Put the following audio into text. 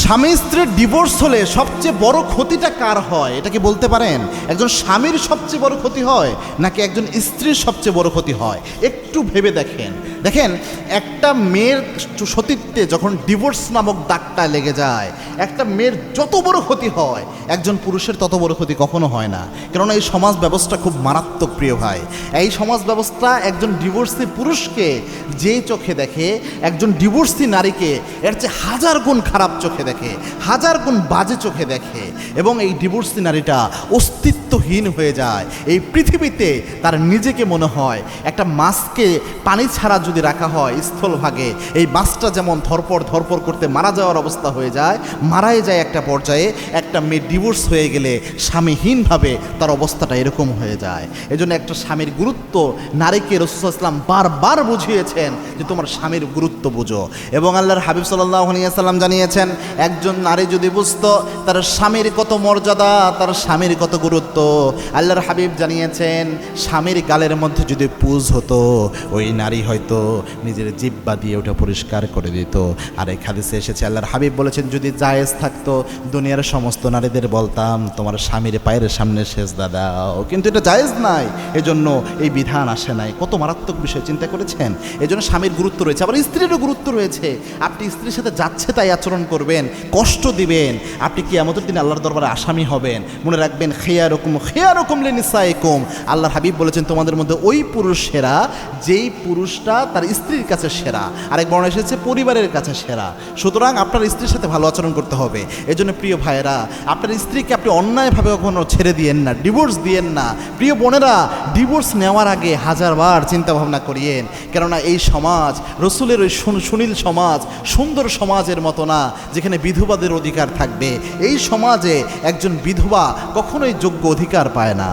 স্বামী স্ত্রীর ডিভোর্স হলে সবচেয়ে বড় ক্ষতিটা কার হয়, এটা কি বলতে পারেন? একজন স্বামীর সবচেয়ে বড় ক্ষতি হয় নাকি একজন স্ত্রীর সবচেয়ে বড় ক্ষতি হয়? একটু ভেবে দেখেন। দেখেন, একটা মেয়ের সতীত্বে যখন ডিভোর্স নামক দাগটা লেগে যায়, একটা মেয়ের যত বড় ক্ষতি হয় একজন পুরুষের তত বড় ক্ষতি কখনো হয় না। কেননা এই সমাজ ব্যবস্থা খুব মারাত্মক, প্রিয় ভাই। এই সমাজ ব্যবস্থা একজন ডিভোর্সি পুরুষকে যেই চোখে দেখে, একজন ডিভোর্সি নারীকে এর চেয়ে হাজার গুণ খারাপ চোখে দেখে, হাজার গুণ বাজে চোখে দেখে, এবং এই ডিভোর্সি নারীটা অস্তিত্বহীন হয়ে যায় এই পৃথিবীতে। তার নিজেকে মনে হয় একটা মাছকে পানি ছাড়া যদি রাখা হয় স্থলভাগে, এই মাছটা যেমন ধরপড় ধরপড় করতে মারা যাওয়ার অবস্থা হয়ে যায়, মারাই যায় একটা পর্যায়ে। একটা মেয়ে ডিভোর্স হয়ে গেলে স্বামীহীনভাবে তার অবস্থাটা এরকম হয়ে যায়। এজন্য একটা স্বামীর গুরুত্ব নারীকে রাসূল সাল্লাল্লাহু আলাইহি ওয়াসাল্লাম বারবার বুঝিয়েছেন যে তোমার স্বামীর গুরুত্ব বুঝো। এবং আল্লাহর হাবিব সাল্লাল্লাহু আলাইহি ওয়াসাল্লাম জানিয়েছেন, একজন নারী যদি বুঝতো তার স্বামীর কত মর্যাদা, তার স্বামীর কত গুরুত্ব, আল্লাহর হাবিব জানিয়েছেন স্বামীর গালের মধ্যে যদি পুজ হতো, ওই নারী হয়তো নিজের জিহ্বা দিয়ে ওটা পরিষ্কার করে দিত। আর এই হাদিসে এসেছে, আল্লাহর হাবিব বলেছেন, যদি জায়েজ থাকতো দুনিয়ার সমস্ত নারীদের বলতাম তোমার স্বামীর পায়ের সামনে সেজদা দাও, কিন্তু এটা জায়েজ নাই, এজন্য এই বিধান আসে নাই। কত মারাত্মক বিষয় চিন্তা করেছেন? এজন্য স্বামীর গুরুত্ব রয়েছে, আবার স্ত্রীরও গুরুত্ব রয়েছে। আপনি স্ত্রীর সাথে যাচ্ছে তাই আচরণ করবেন, কষ্ট দিবেন, আপনি কিয়ামতের দিন আল্লাহর দরবারে আসামি হবেন। মনে রাখবেন, খেয়ারুকুম লিনিসাইকুম, আল্লাহর হাবিব বলেছেন তোমাদের মধ্যে ওই পুরুষ সেরা যেই পুরুষটা তার স্ত্রীর কাছে সেরা। আরেক বর্ণনা এসেছে পরিবারের কাছে সেরা। সুতরাং আপনার স্ত্রীর সাথে ভালো আচরণ করতে হবে। এজন্য প্রিয় ভাইয়েরা, আপনার স্ত্রীকে আপনি অন্যায়ভাবে কখনো ছেড়ে দিয়েন না, ডিভোর্স দিয়েন না। প্রিয় বোনেরা, ডিভোর্স নেওয়ার আগে হাজারবার চিন্তা ভাবনা করিয়েন। কেননা এই সমাজ রসুলের ওই সুনীল সমাজ, সুন্দর সমাজের মতো না যেখানে বিধবাদের অধিকার থাকবে। এই সমাজে একজন বিধবা কখনোই যোগ্য অধিকার পায় না।